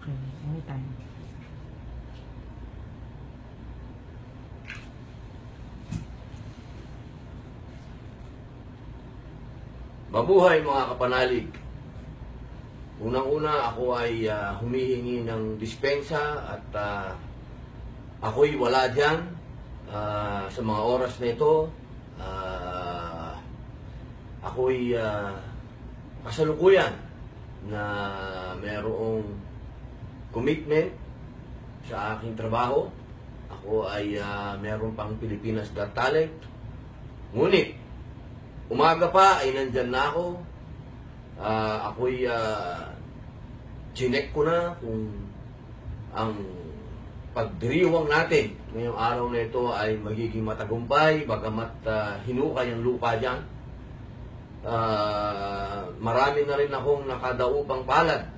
Okay, anytime. Mabuhay mga kapanalig. Unang-una ako ay humihingi ng dispensa at ako'y wala dyan sa mga oras na ito. Ako'y kasalukuyan na mayroong commitment sa aking trabaho. Ako ay mayroon pang Pilipinas Got Talent. Ngunit, umaga pa ay nandyan na ako. Ako'y chinek ko na kung ang pagdiriwang natin ngayong araw na ito ay magiging matagumpay, bagamat hinukay ang lupa dyan. Marami na rin akong nakadaupang palad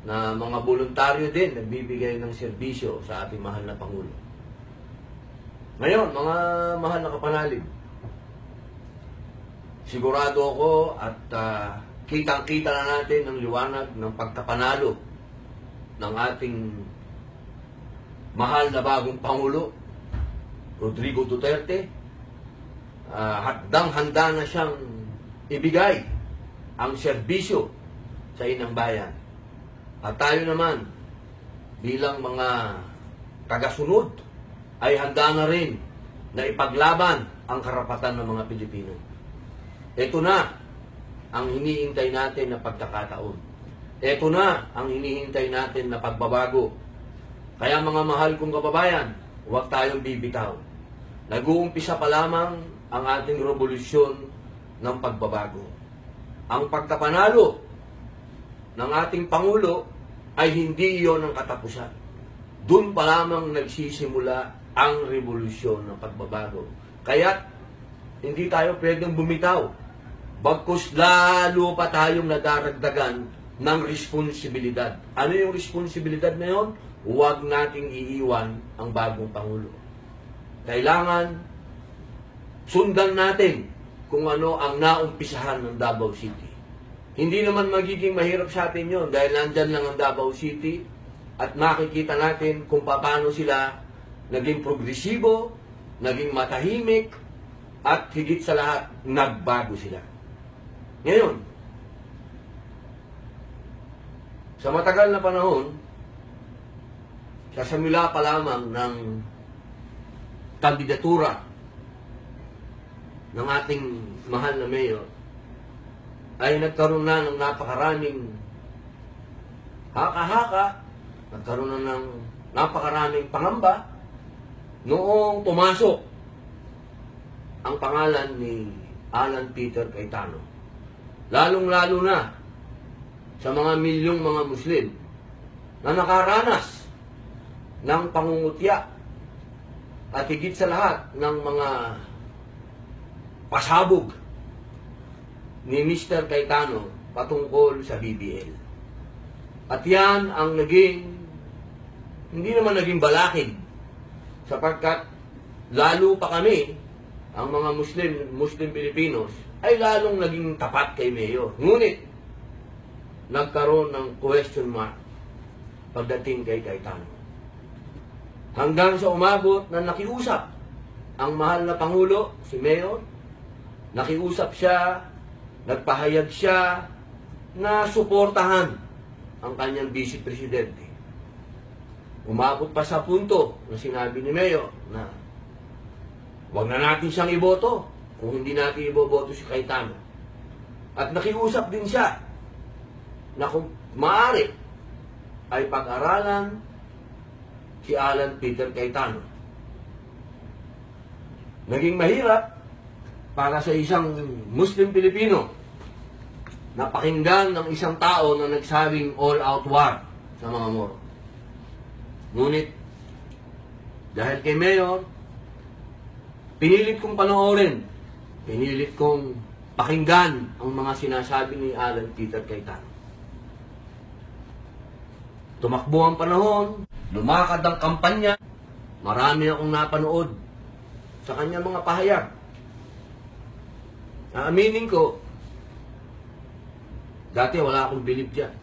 na mga voluntaryo din nagbibigay ng serbisyo sa ating mahal na Pangulo. Ngayon, mga mahal na kapanalig, sigurado ako at kitang-kita na natin ang liwanag ng pagkapanalo ng ating mahal na bagong Pangulo, Rodrigo Duterte. Handang-handa na siyang ibigay ang serbisyo sa inang bayan. At tayo naman, bilang mga tagasunod, ay handa na rin na ipaglaban ang karapatan ng mga Pilipino. Ito na ang hinihintay natin na pagkakataon. Ito na ang hinihintay natin na pagbabago. Kaya mga mahal kong kababayan, huwag tayong bibitaw. Nag-uumpisa pa lamang ang ating revolusyon ng pagbabago. Ang pagkapanalo ng ating Pangulo ay hindi iyon ang katapusan. Doon pa lamang nagsisimula ang revolusyon ng pagbabago. Kaya hindi tayo pwedeng bumitaw. Bagkus lalo pa tayong nadaragdagan ng responsibilidad. Ano yung responsibilidad na yun? Huwag nating iiwan ang bagong Pangulo. Kailangan sundan natin kung ano ang naumpisahan ng Davao City. Hindi naman magiging mahirap sa atin yun dahil nandyan lang ang Davao City at makikita natin kung paano sila naging progresibo, naging matahimik, at higit sa lahat, nagbago sila. Ngayon, sa matagal na panahon, sa simula pa lamang ng kandidatura ng ating mahal na mayor, ay nagkaroon na ng napakaraming haka-haka, nagkaroon na ng napakaraming pangamba noong pumasok ang pangalan ni Alan Peter Cayetano. Lalong-lalo na sa mga milyong mga Muslim na nakaranas ng pangungutya at higit sa lahat ng mga pasabog ni Mr. Cayetano patungkol sa BBL. At yan ang hindi naman naging balakid sapagkat lalo pa kami, ang mga Muslim Pilipinos, ay lalong naging tapat kay Mayor. Ngunit, nagkaroon ng question mark pagdating kay Cayetano. Hanggang sa umabot na nakiusap ang mahal na Pangulo, si Mayor, nakiusap siya, nagpahayag siya na suportahan ang kanyang Vice Presidente. Umabot pa sa punto na sinabi ni Mayor na huwag na natin siyang iboto kung hindi natin iboboto si Cayetano. At nakiusap din siya na kung maaari ay pag-aralan si Alan Peter Cayetano. Naging mahirap para sa isang Muslim Pilipino na pakinggan ng isang tao na nagsabing all-out war sa mga Moro. Ngunit, dahil kay Mayor, pinilit kong panoorin, pinilit kong pakinggan ang mga sinasabi ni Alan Peter Cayetano. Tumakbo ang panahon, lumakad ang kampanya, marami akong napanood sa kanyang mga pahayag. Aaminin ko, dati wala akong bilib dyan.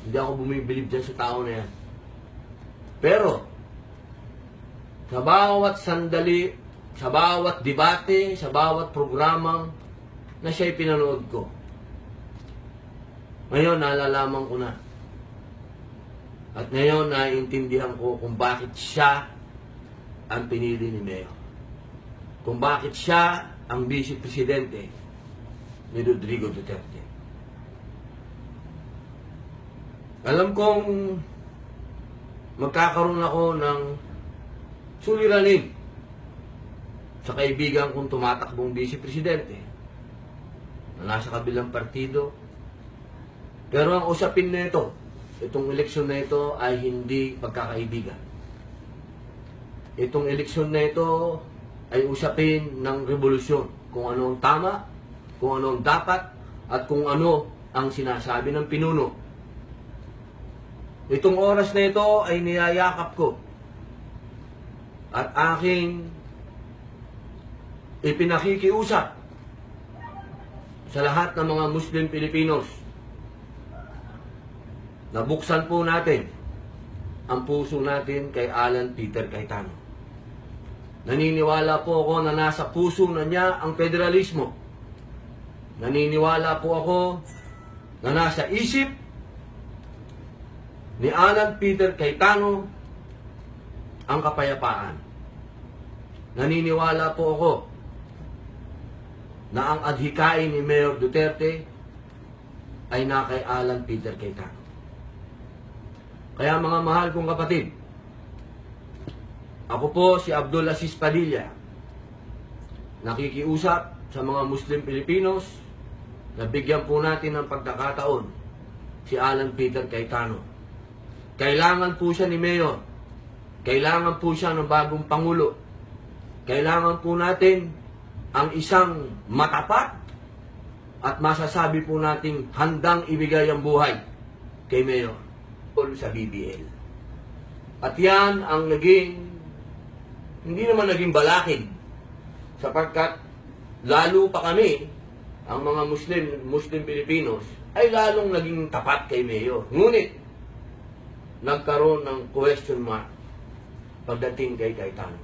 Hindi ako bumibilib dyan sa tao na yan. Pero, sa bawat sandali, sa bawat debate, sa bawat programang na siya'y pinanood ko, ngayon nalalaman ko na. At ngayon naiintindihan ko kung bakit siya ang pinili ni Mayor. Kung bakit siya ang Vice Presidente ni Rodrigo Duterte. Alam kong magkakaroon ako ng suliranin sa kaibigan kong tumatakbong Vice Presidente na nasa kabilang partido. Pero ang usapin na ito, itong eleksyon na ito ay hindi pagkakaibigan. Itong eleksyon na ito ay usapin ng revolusyon. Kung ano ang tama, kung ano ang dapat, at kung ano ang sinasabi ng pinuno. Itong oras na ito ay niyayakap ko at aking ipinakikiusap sa lahat ng mga Muslim Pilipinos na buksan po natin ang puso natin kay Alan Peter Cayetano. Naniniwala po ako na nasa puso na niya ang federalismo. Naniniwala po ako na nasa isip ni Alan Peter Cayetano ang kapayapaan. Naniniwala po ako na ang adhikain ni Mayor Duterte ay na kay Alan Peter Cayetano. Kaya mga mahal kong kapatid, ako po si Abdul Aziz Padilla, nakikiusap sa mga Muslim Pilipinos na bigyan po natin ng pagkakataon si Alan Peter Cayetano. Kailangan po siya ni Mayor. Kailangan po siya ng bagong Pangulo. Kailangan po natin ang isang matapat at masasabi po nating handang ibigay ang buhay kay Mayor sa BBL. At yan ang hindi naman naging balakid sapagkat lalo pa kami, ang mga Muslim Pilipinos, ay lalong naging tapat kay Mayor. Ngunit, nagkaroon ng question mark pagdating kay Cayetano.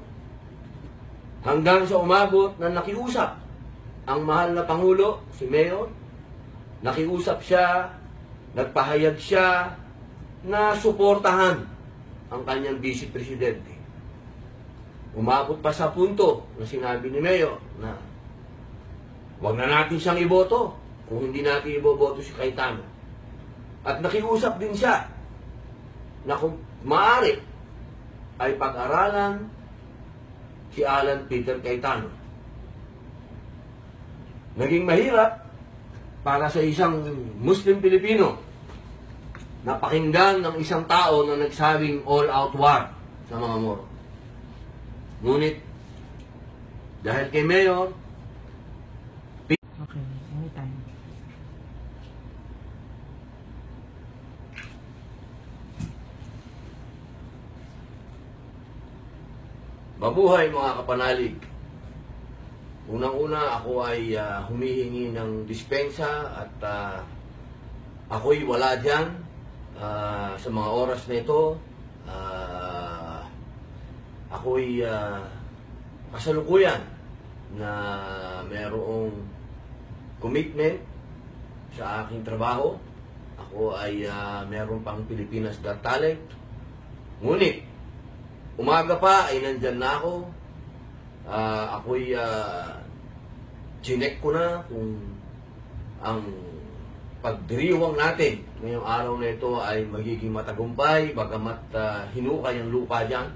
Hanggang sa umabot na nakiusap ang mahal na Pangulo, si Mayor, nakiusap siya, nagpahayag siya na suportahan ang kanyang Vice Presidente. Umabot pa sa punto na sinabi ni Mayor na wag na natin siyang iboto kung hindi natin iboboto si Cayetano. At nakiusap din siya na kung maaari ay pag-aralan si Alan Peter Cayetano. Naging mahirap para sa isang Muslim Pilipino na pakinggan ng isang tao na nagsabing all-out war sa mga Moro. Ngunit, dahil kay Mayor, okay, anytime. mabuhay mga kapanalig. Unang-una, ako ay humihingi ng dispensa at ako'y wala dyan sa mga oras na ito. Ako'y kasalukuyan na mayroong commitment sa aking trabaho. Ako ay mayroon pang Pilipinas Got Talent. Ngunit, umaga pa ay nandyan na ako. Ako'y chinek ko na kung ang pagdiriwang natin ngayong araw na ito ay magiging matagumpay, bagamat hinukay ang lupa dyan.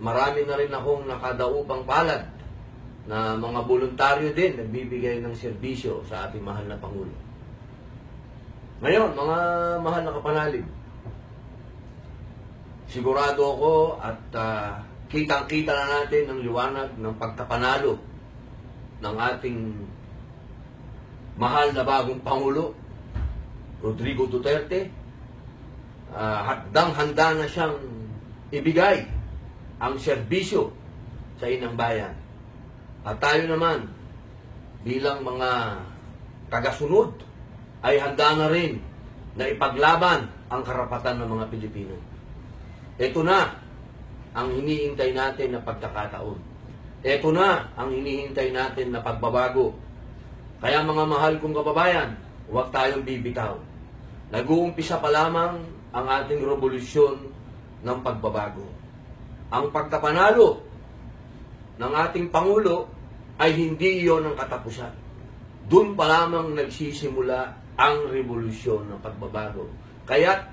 Marami na rin akong nakadaupang palad na mga voluntaryo din nagbibigay ng serbisyo sa ating mahal na Pangulo. Ngayon, mga mahal na kapanalig, sigurado ako at kitang-kita na natin ang liwanag ng pagkapanalo ng ating mahal na bagong Pangulo, Rodrigo Duterte. Handang-handa na siyang ibigay ang serbisyo sa inang bayan. At tayo naman, bilang mga tagasunod ay handa na rin na ipaglaban ang karapatan ng mga Pilipino. Ito na ang hinihintay natin na pagkakataon. Ito na ang hinihintay natin na pagbabago. Kaya mga mahal kong kababayan, huwag tayong bibitaw. Nag-uumpisa pa lamang ang ating revolusyon ng pagbabago. Ang pagkapanalo ng ating Pangulo ay hindi iyon ang katapusan. Doon pa lamang nagsisimula ang revolusyon ng pagbabago. Kaya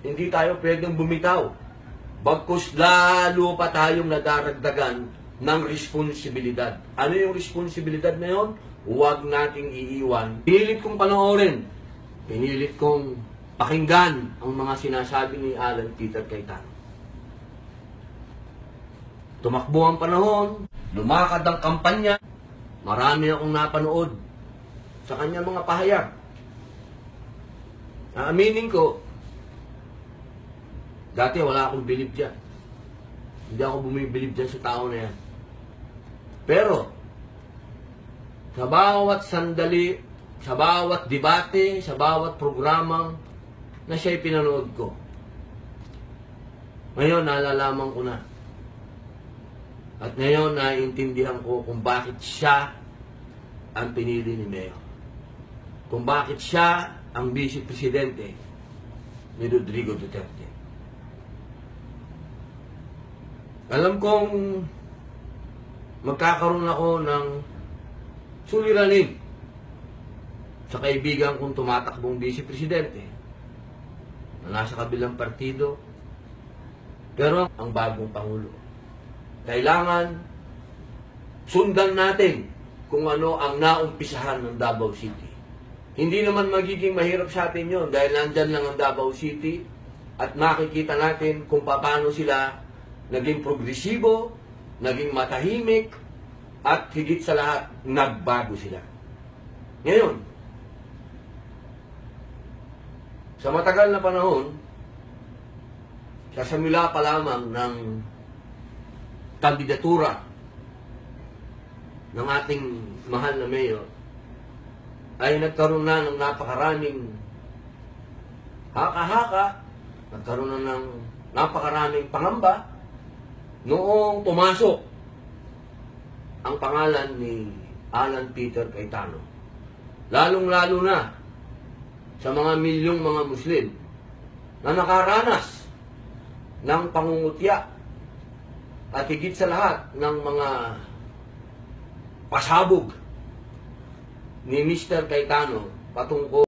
hindi tayo pwedeng bumitaw. Bagkus lalo pa tayong nadaragdagan ng responsibilidad. Ano yung responsibilidad na yun? Huwag nating iiwan. Pinilit kong panoorin. Pinilit kong pakinggan ang mga sinasabi ni Alan Peter Cayetano. Tumakbo ang panahon, lumakad ang kampanya, marami akong napanood sa kanya mga pahayag. Aaminin ko, dati wala akong bilib dyan. Hindi ako bumibilib dyan sa tao na yan. Pero, sa bawat sandali, sa bawat debate, sa bawat programang na siya'y pinanood ko, ngayon nalalaman ko na. At ngayon naiintindihan ko kung bakit siya ang pinili ni Mayor. Kung bakit siya ang Vice Presidente ni Rodrigo Duterte. Alam kong magkakaroon ako ng suliranin sa kaibigan kong tumatakbong Vice Presidente na nasa kabilang partido, pero ang bagong Pangulo. Kailangan sundan natin kung ano ang naumpisahan ng Davao City. Hindi naman magiging mahirap sa atin yun dahil nandyan lang ang Davao City at makikita natin kung paano sila naging progresibo, naging matahimik, at higit sa lahat, nagbago sila. Ngayon, sa matagal na panahon, sasamula pa lamang ng kandidatura ng ating mahal na mayor, ay nagkaroon na ng napakaraming haka-haka, nagkaroon na ng napakaraming pangamba noong pumasok ang pangalan ni Alan Peter Cayetano. Lalong-lalo na sa mga milyong mga Muslim na nakaranas ng pangungutya at higit sa lahat ng mga pasabog ni Mr. Cayetano patungkol